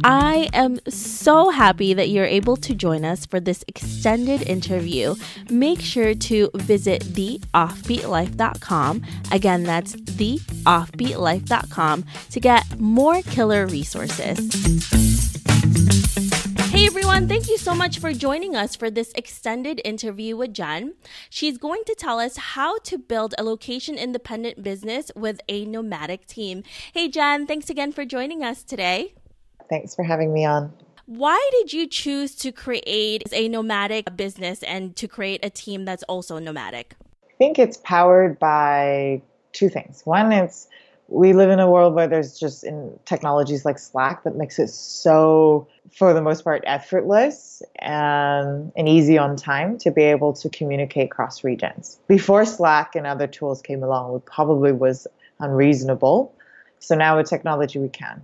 I am so happy that you're able to join us for this extended interview. Make sure to visit theoffbeatlife.com. Again, that's theoffbeatlife.com to get more killer resources. Hey everyone, thank you so much for joining us for this extended interview with Jen. She's going to tell us how to build a location-independent business with a nomadic team. Hey Jen, thanks again for joining us today. Thanks for having me on. Why did you choose to create a nomadic business and to create a team that's also nomadic? I think it's powered by two things. One, we live in a world where there's just in technologies like Slack that makes it so, for the most part, effortless and easy on time to be able to communicate across regions. Before Slack and other tools came along, it probably was unreasonable. So now with technology, we can.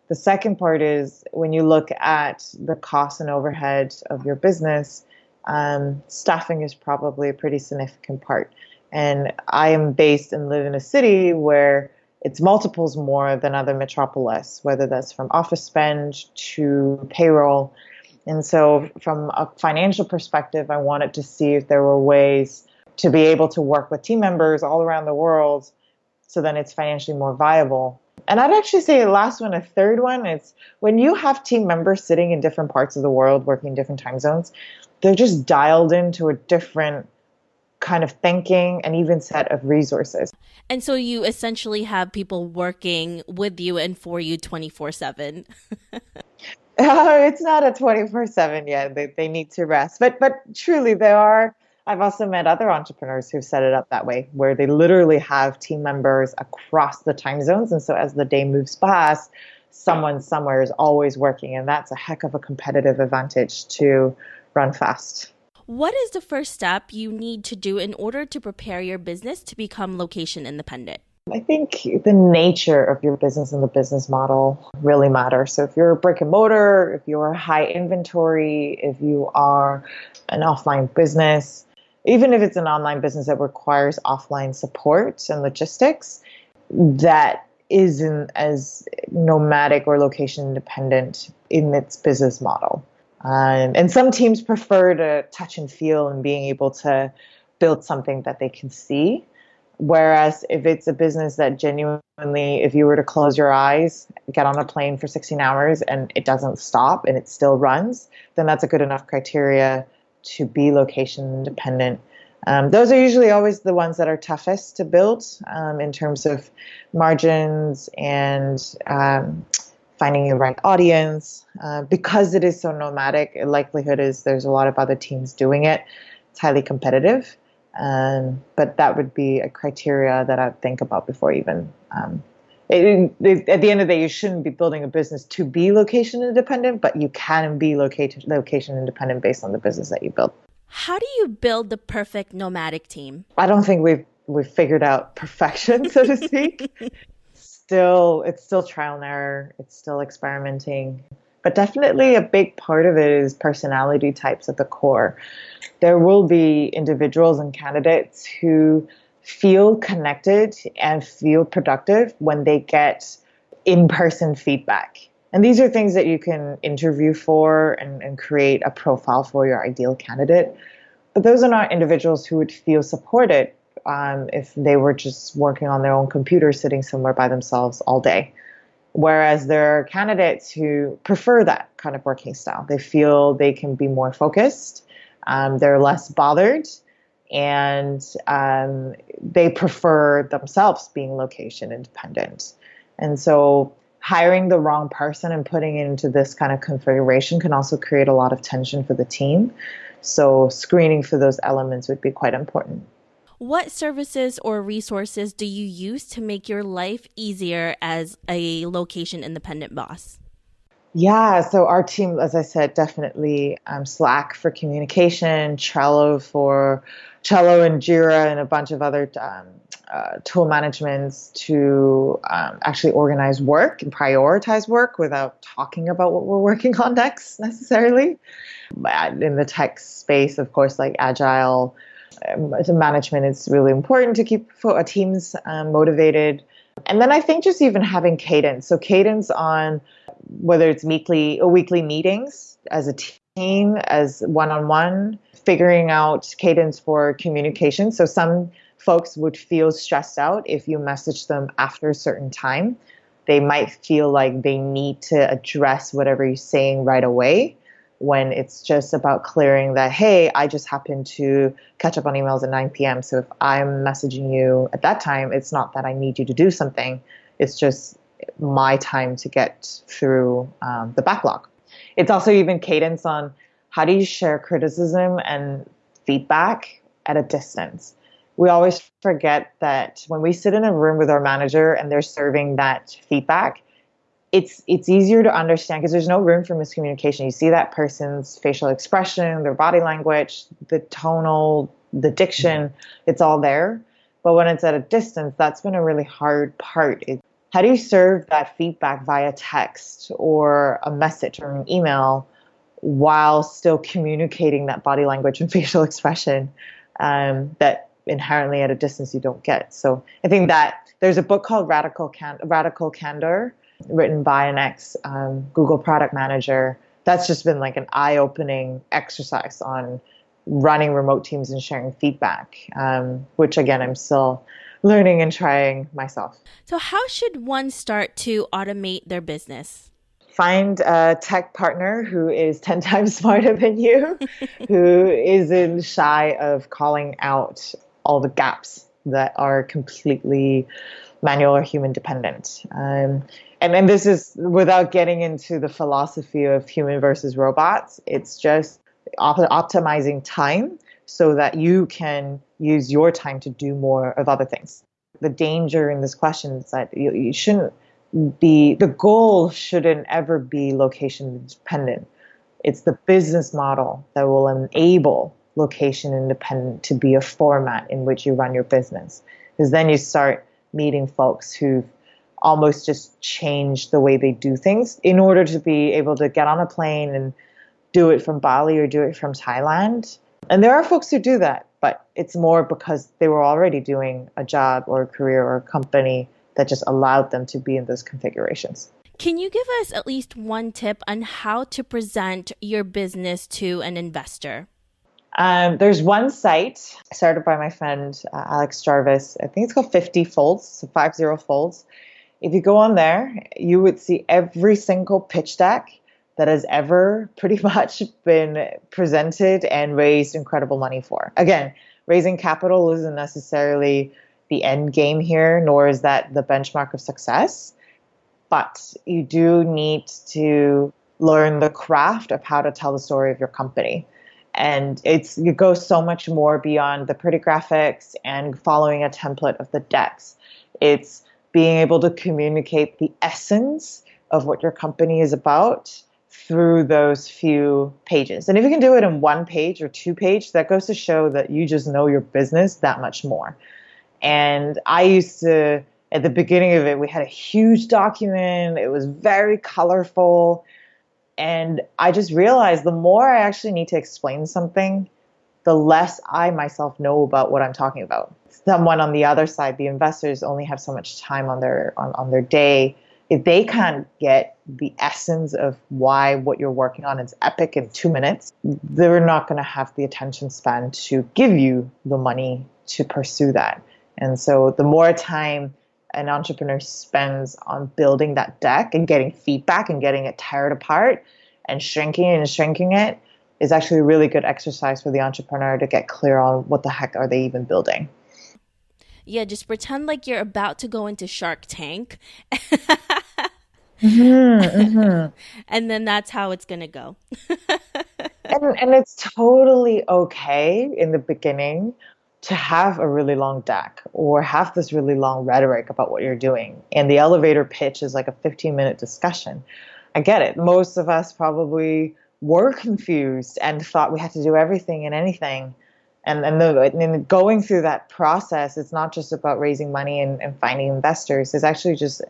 The second part is when you look at the cost and overhead of your business, staffing is probably a pretty significant part. And I am based and live in a city where it's multiples more than other metropolis, whether that's from office spend to payroll. And so from a financial perspective, I wanted to see if there were ways to be able to work with team members all around the world so then it's financially more viable. And I'd actually say the last one, a third one, is when you have team members sitting in different parts of the world, working in different time zones, they're just dialed into a different kind of thinking and even set of resources. And so you essentially have people working with you and for you 24/7. It's not a 24/7 yet. They need to rest. But truly there are. I've also met other entrepreneurs who've set it up that way, where they literally have team members across the time zones. And so as the day moves past, someone somewhere is always working. And that's a heck of a competitive advantage to run fast. What is the first step you need to do in order to prepare your business to become location independent? I think the nature of your business and the business model really matter. So if you're a brick and mortar, if you're high inventory, if you are an offline business, even if it's an online business that requires offline support and logistics, that isn't as nomadic or location independent in its business model. And some teams prefer to touch and feel and being able to build something that they can see. Whereas if it's a business that genuinely, if you were to close your eyes, get on a plane for 16 hours and it doesn't stop and it still runs, then that's a good enough criteria to be location independent. Those are usually always the ones that are toughest to build in terms of margins and finding the right audience. Because it is so nomadic, the likelihood is there's a lot of other teams doing it. It's highly competitive. But that would be a criteria that I'd think about before even. At the end of the day, you shouldn't be building a business to be location independent, but you can be location independent based on the business that you build. How do you build the perfect nomadic team? I don't think we've figured out perfection, so to speak. It's still trial and error. It's still experimenting. But definitely a big part of it is personality types at the core. There will be individuals and candidates who feel connected and feel productive when they get in-person feedback. And these are things that you can interview for and create a profile for your ideal candidate. But those are not individuals who would feel supported if they were just working on their own computer, sitting somewhere by themselves all day. Whereas there are candidates who prefer that kind of working style. They feel they can be more focused, they're less bothered, and they prefer themselves being location independent. And so hiring the wrong person and putting it into this kind of configuration can also create a lot of tension for the team. So screening for those elements would be quite important. What services or resources do you use to make your life easier as a location independent boss? Yeah, so our team, as I said, definitely Slack for communication, Trello and Jira and a bunch of other tool managements to actually organize work and prioritize work without talking about what we're working on next necessarily. But in the tech space, of course, like Agile, As a management, it's really important to keep teams motivated. And then I think just even having cadence. So cadence on whether it's weekly meetings as a team, as one-on-one, figuring out cadence for communication. So some folks would feel stressed out if you message them after a certain time. They might feel like they need to address whatever you're saying right away, when it's just about clearing that, hey, I just happened to catch up on emails at 9 p.m. So if I'm messaging you at that time, it's not that I need you to do something. It's just my time to get through the backlog. It's also even cadence on how do you share criticism and feedback at a distance. We always forget that when we sit in a room with our manager and they're serving that feedback, it's easier to understand because there's no room for miscommunication. You see that person's facial expression, their body language, the tonal, the diction, it's all there. But when it's at a distance, that's been a really hard part. How do you serve that feedback via text or a message or an email while still communicating that body language and facial expression that inherently at a distance you don't get? So I think that there's a book called Radical Candor, written by an ex Google product manager. That's just been like an eye-opening exercise on running remote teams and sharing feedback, which again, I'm still learning and trying myself. So how should one start to automate their business? Find a tech partner who is 10 times smarter than you, who isn't shy of calling out all the gaps that are completely manual or human dependent. And this is without getting into the philosophy of human versus robots. It's just optimizing time so that you can use your time to do more of other things. The danger in this question is that you shouldn't be, the goal shouldn't ever be location dependent. It's the business model that will enable location independent to be a format in which you run your business. Because then you start meeting folks who've almost just changed the way they do things in order to be able to get on a plane and do it from Bali or do it from Thailand. And there are folks who do that, but it's more because they were already doing a job or a career or a company that just allowed them to be in those configurations. Can you give us at least one tip on how to present your business to an investor? There's one site started by my friend, Alex Jarvis. I think it's called 50 Folds, so 50 Folds. If you go on there, you would see every single pitch deck that has ever pretty much been presented and raised incredible money for. Again, raising capital isn't necessarily the end game here, nor is that the benchmark of success. But you do need to learn the craft of how to tell the story of your company. And it goes so much more beyond the pretty graphics and following a template of the decks. It's being able to communicate the essence of what your company is about through those few pages. And if you can do it in 1 page or 2 pages, that goes to show that you just know your business that much more. And I used to, at the beginning of it, we had a huge document. It was very colorful. And I just realized the more I actually need to explain something, the less I myself know about what I'm talking about. Someone on the other side, the investors, only have so much time on their day. If they can't get the essence of why what you're working on is epic in 2 minutes, they're not going to have the attention span to give you the money to pursue that. And so the more time an entrepreneur spends on building that deck and getting feedback and getting it teared apart and shrinking it is actually a really good exercise for the entrepreneur to get clear on what the heck are they even building. Yeah, just pretend like you're about to go into Shark Tank. And then that's how it's going to go. And it's totally okay in the beginning to have a really long deck or have this really long rhetoric about what you're doing. And the elevator pitch is like a 15-minute discussion. I get it. Most of us probably were confused and thought we had to do everything and anything. And going through that process, it's not just about raising money and finding investors. It's actually just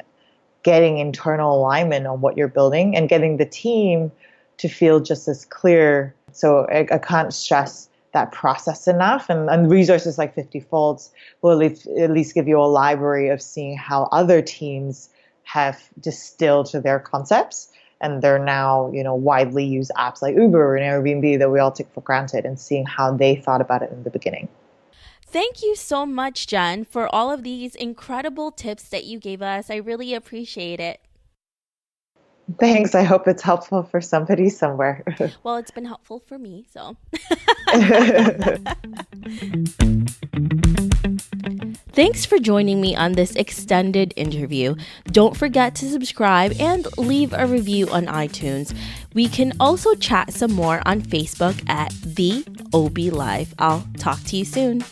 getting internal alignment on what you're building and getting the team to feel just as clear. So I can't stress that process enough. And resources like 50 Folds will at least give you a library of seeing how other teams have distilled to their concepts. And they're now, widely used apps like Uber and Airbnb that we all take for granted, and seeing how they thought about it in the beginning. Thank you so much, Jen, for all of these incredible tips that you gave us. I really appreciate it. Thanks. I hope it's helpful for somebody somewhere. Well, it's been helpful for me, so. Thanks for joining me on this extended interview. Don't forget to subscribe and leave a review on iTunes. We can also chat some more on Facebook at The OB Live. I'll talk to you soon.